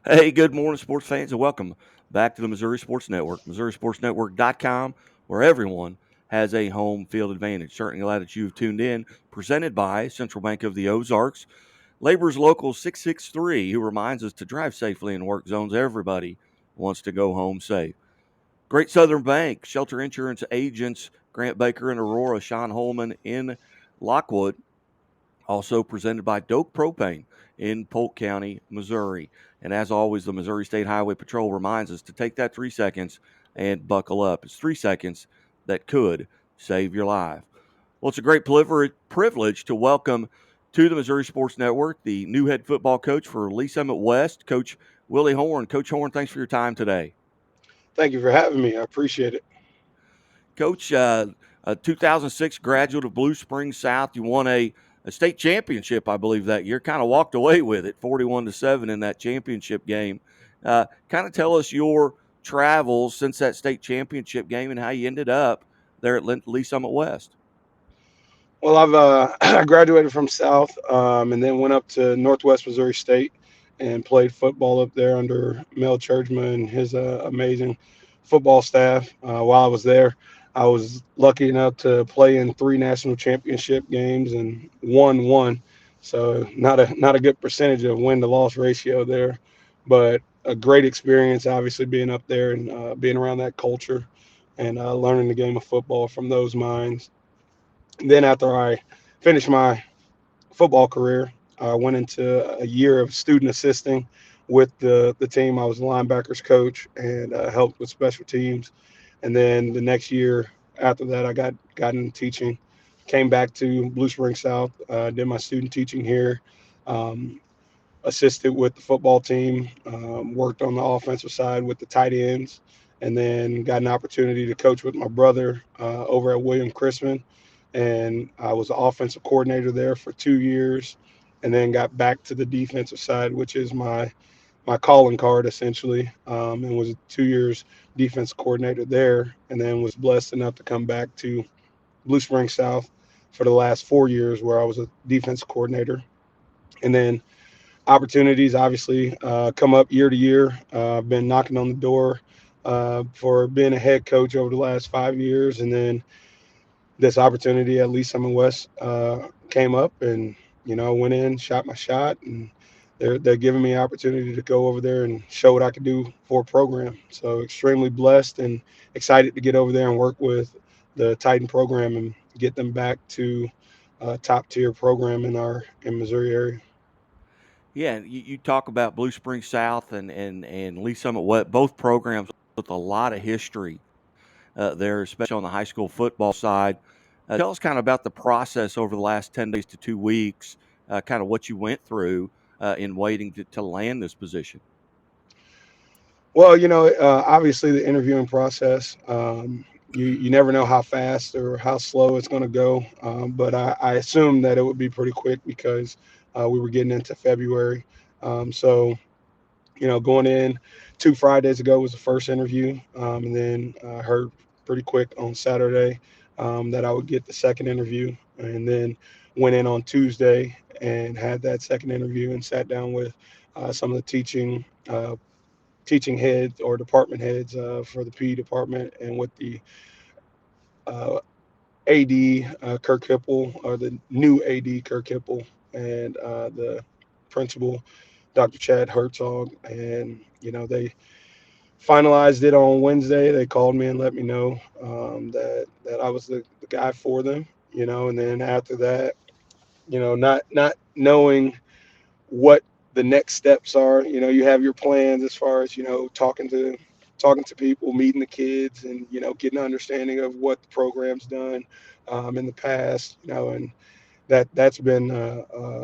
Hey, good morning, sports fans, and welcome back to the Missouri Sports Network, MissouriSportsNetwork.com, where everyone has a home field advantage. Certainly glad that you've tuned in. Presented by Central Bank of the Ozarks, Labor's Local 663, who reminds us to drive safely in work zones. Everybody wants to go home safe. Great Southern Bank, Shelter Insurance Agents, Grant Baker and Aurora, Sean Holman in Lockwood. Also presented by Doak Propane in Polk County, Missouri. And as always, the Missouri State Highway Patrol reminds us to take that 3 seconds and buckle up. It's 3 seconds that could save your life. Well, it's a great privilege to welcome to the Missouri Sports Network the new head football coach for Lee Summit West, Coach Willie Horn. Coach Horn, thanks for your time today. Thank you for having me. I appreciate it. Coach, a 2006 graduate of Blue Springs South. You won a state championship, I believe, that year. Kind of walked away with it, 41-7 in that championship game. Kind of tell us your travels since that state championship game and how you ended up there at Lee Summit West. Well, I've I graduated from South, and then went up to Northwest Missouri State and played football up there under Mel Churchman and his amazing football staff. While I was there, I was lucky enough to play in three national championship games and won one. So not a good percentage of win to loss ratio there, but a great experience. Obviously, being up there and being around that culture and learning the game of football from those minds. Then after I finished my football career, I went into a year of student assisting with the team. I was the linebackers coach and helped with special teams. And then the next year after that, I got into teaching. Came back to Blue Springs South, did my student teaching here, um, assisted with the football team, worked on the offensive side with the tight ends, and then got an opportunity to coach with my brother over at William Chrisman. And I was the offensive coordinator there for 2 years, and then got back to the defensive side, which is my calling card essentially, and was 2 years defense coordinator there, and then was blessed enough to come back to Blue Springs South for the last 4 years, where I was a defense coordinator, and then opportunities obviously come up year to year. I've been knocking on the door for being a head coach over the last 5 years, and then this opportunity at least Summit West came up, and went in, shot my shot, and they're giving me an opportunity to go over there and show what I could do for a program. So extremely blessed and excited to get over there and work with the Titan program and get them back to a top tier program in Missouri area. Yeah, you talk about Blue Springs South and Lee Summit West, both programs with a lot of history there, especially on the high school football side. Tell us kind of about the process over the last 10 days to 2 weeks, kind of what you went through in waiting to land this position. Well, obviously the interviewing process, you never know how fast or how slow it's going to go. But I assumed that it would be pretty quick because we were getting into February. So, going in 2 Fridays ago was the first interview. And then I heard pretty quick on Saturday that I would get the second interview. And then went in on Tuesday and had that second interview and sat down with some of the teaching heads or department heads for the PE department, and with the uh, AD Kirk Hipple, or the new AD Kirk Hipple, and the principal Dr. Chad Herzog. And they finalized it on Wednesday. They called me and let me know that I was the guy for them. And then after that, not knowing what the next steps are. You have your plans as far as talking to people, meeting the kids, and getting an understanding of what the program's done in the past. And that's been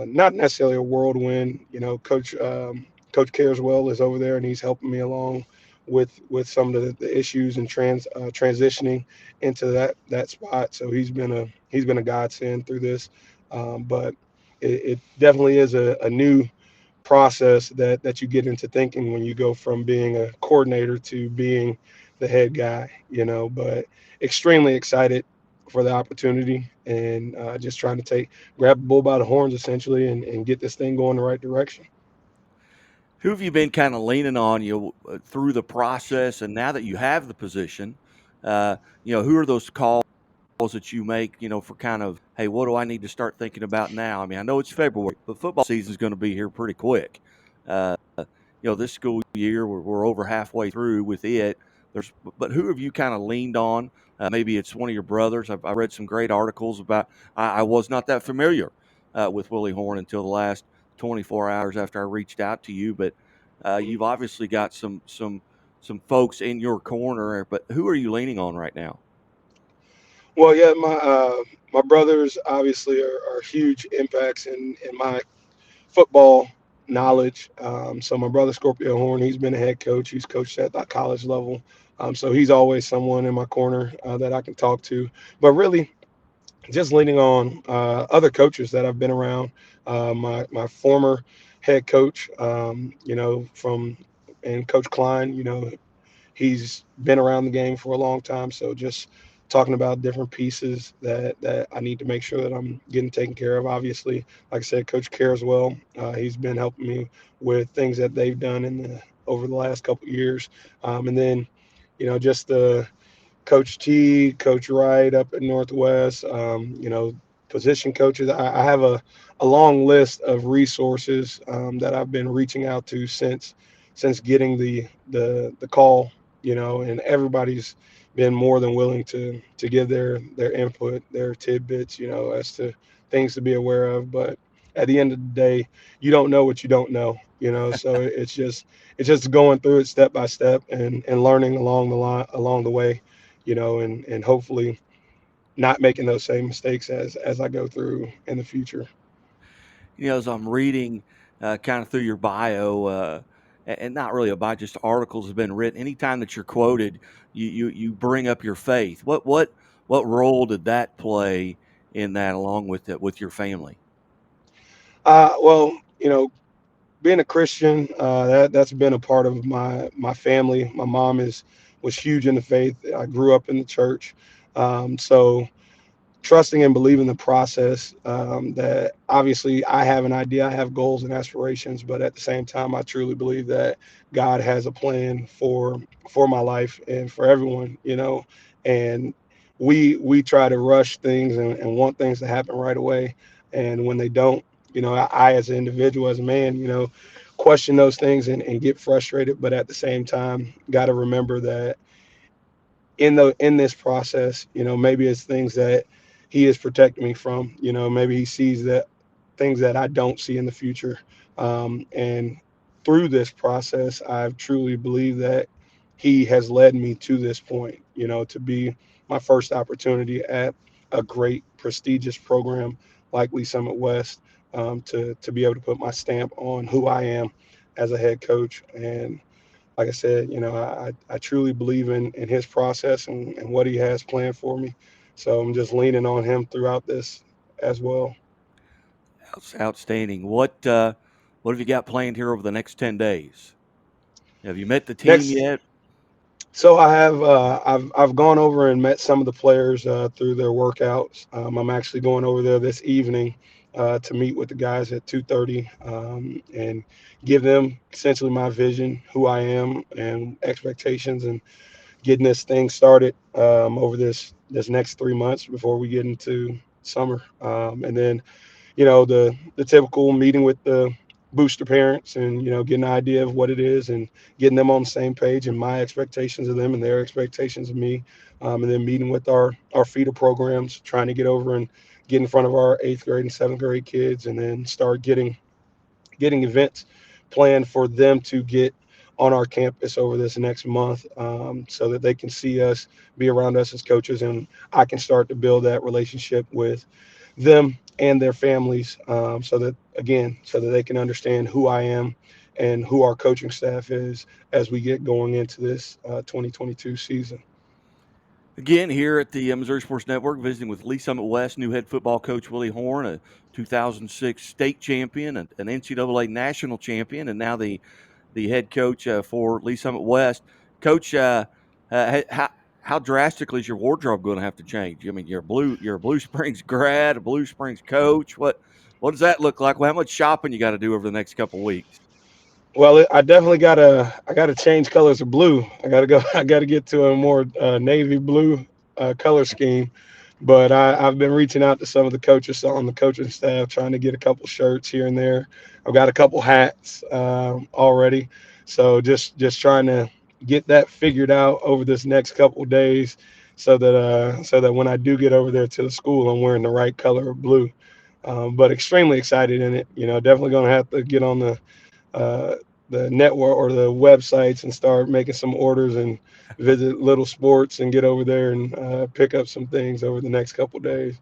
not necessarily a whirlwind. Coach Careswell is over there, and he's helping me along with some of the issues and transitioning into that spot. So he's been a godsend through this, but it definitely is a new process that you get into thinking when you go from being a coordinator to being the head guy. But extremely excited for the opportunity, and just trying to grab the bull by the horns essentially, and get this thing going the right direction. Who have you been kind of leaning on through the process, and now that you have the position, who are those calls that you make, for kind of, hey, what do I need to start thinking about now? I mean, I know it's February, but football season is going to be here pretty quick. This school year, we're over halfway through with it. But who have you kind of leaned on? Maybe it's one of your brothers. I read some great articles about. I was not that familiar with Willie Horn until the last 24 hours after I reached out to you. But you've obviously got some folks in your corner. But who are you leaning on right now? Well, yeah, my brothers obviously are huge impacts in my football knowledge. So my brother Scorpio Horn, he's been a head coach. He's coached at the college level. So he's always someone in my corner that I can talk to. But really, just leaning on other coaches that I've been around. My former head coach, from and Coach Klein, he's been around the game for a long time. So just talking about different pieces that I need to make sure that I'm getting taken care of. Obviously, like I said, Coach Careswell, he's been helping me with things that they've done over the last couple of years, and then just the Coach T, Coach Wright up at Northwest, position coaches. I have a long list of resources that I've been reaching out to since getting the call, and everybody's been more than willing to give their input, their tidbits, as to things to be aware of. But at the end of the day, you don't know what you don't know, so it's just going through it step by step and learning along the way, and hopefully not making those same mistakes as I go through in the future. As I'm reading kind of through your bio, and not really a bio, just articles have been written. Anytime that you're quoted, you bring up your faith. What role did that play in that, along with it, with your family? Well, being a Christian, that's been a part of my family. My mom is was huge in the faith. I grew up in the church, so trusting and believing the process, that obviously I have an idea, I have goals and aspirations, but at the same time I truly believe that God has a plan for my life and for everyone, and we try to rush things and want things to happen right away, and when they don't, I as an individual, as a man, question those things and get frustrated, but at the same time got to remember that in this process, maybe it's things that he is protecting me from. Maybe he sees that things that I don't see in the future. And through this process, I've truly believed that he has led me to this point, to be my first opportunity at a great prestigious program like Lee Summit West, to be able to put my stamp on who I am as a head coach. And like I said, I truly believe in his process and what he has planned for me. So I'm just leaning on him throughout this as well. Outstanding. What have you got planned here over the next 10 days? Have you met the team Next, yet? so I have I've gone over and met some of the players through their workouts. I'm actually going over there this evening to meet with the guys at 2:30, and give them essentially my vision, who I am, and expectations, and getting this thing started over this next 3 months before we get into summer, and then the typical meeting with the booster parents, and getting an idea of what it is and getting them on the same page, and my expectations of them and their expectations of me, and then meeting with our feeder programs, trying to get over and get in front of our eighth grade and seventh grade kids, and then start getting events planned for them to get on our campus over this next month, so that they can see us, be around us as coaches, and I can start to build that relationship with them and their families, so that they can understand who I am and who our coaching staff is as we get going into this 2022 season. Again, here at the Missouri Sports Network, visiting with Lee Summit West new head football coach Willie Horn, a 2006 state champion, an NCAA national champion, and now the head coach for Lee Summit West. Coach, how drastically is your wardrobe going to have to change? I mean, you're a Blue Springs grad, a Blue Springs coach. What does that look like? Well, how much shopping you got to do over the next couple of weeks? Well, I definitely I gotta change colors of blue. I gotta go. I gotta get to a more navy blue color scheme. But I've been reaching out to some of the coaches on the coaching staff, trying to get a couple shirts here and there. I've got a couple hats already, so just trying to get that figured out over this next couple days, so that when I do get over there to the school, I'm wearing the right color of blue. But extremely excited in it. Definitely gonna have to get on uh, the network or the websites and start making some orders and visit little sports and get over there and pick up some things over the next couple days.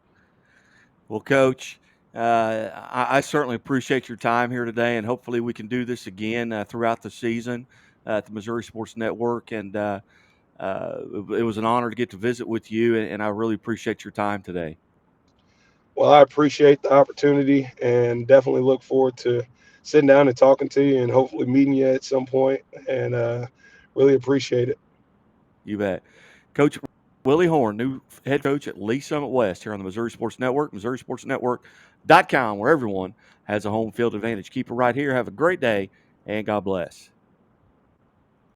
Well, Coach, I certainly appreciate your time here today, and hopefully we can do this again throughout the season at the Missouri Sports Network. And it was an honor to get to visit with you, and I really appreciate your time today. Well, I appreciate the opportunity and definitely look forward to sitting down and talking to you and hopefully meeting you at some point. And really appreciate it. You bet. Coach Willie Horn, new head coach at Lee Summit West here on the Missouri Sports Network, MissouriSportsNetwork.com, where everyone has a home field advantage. Keep it right here. Have a great day, and God bless.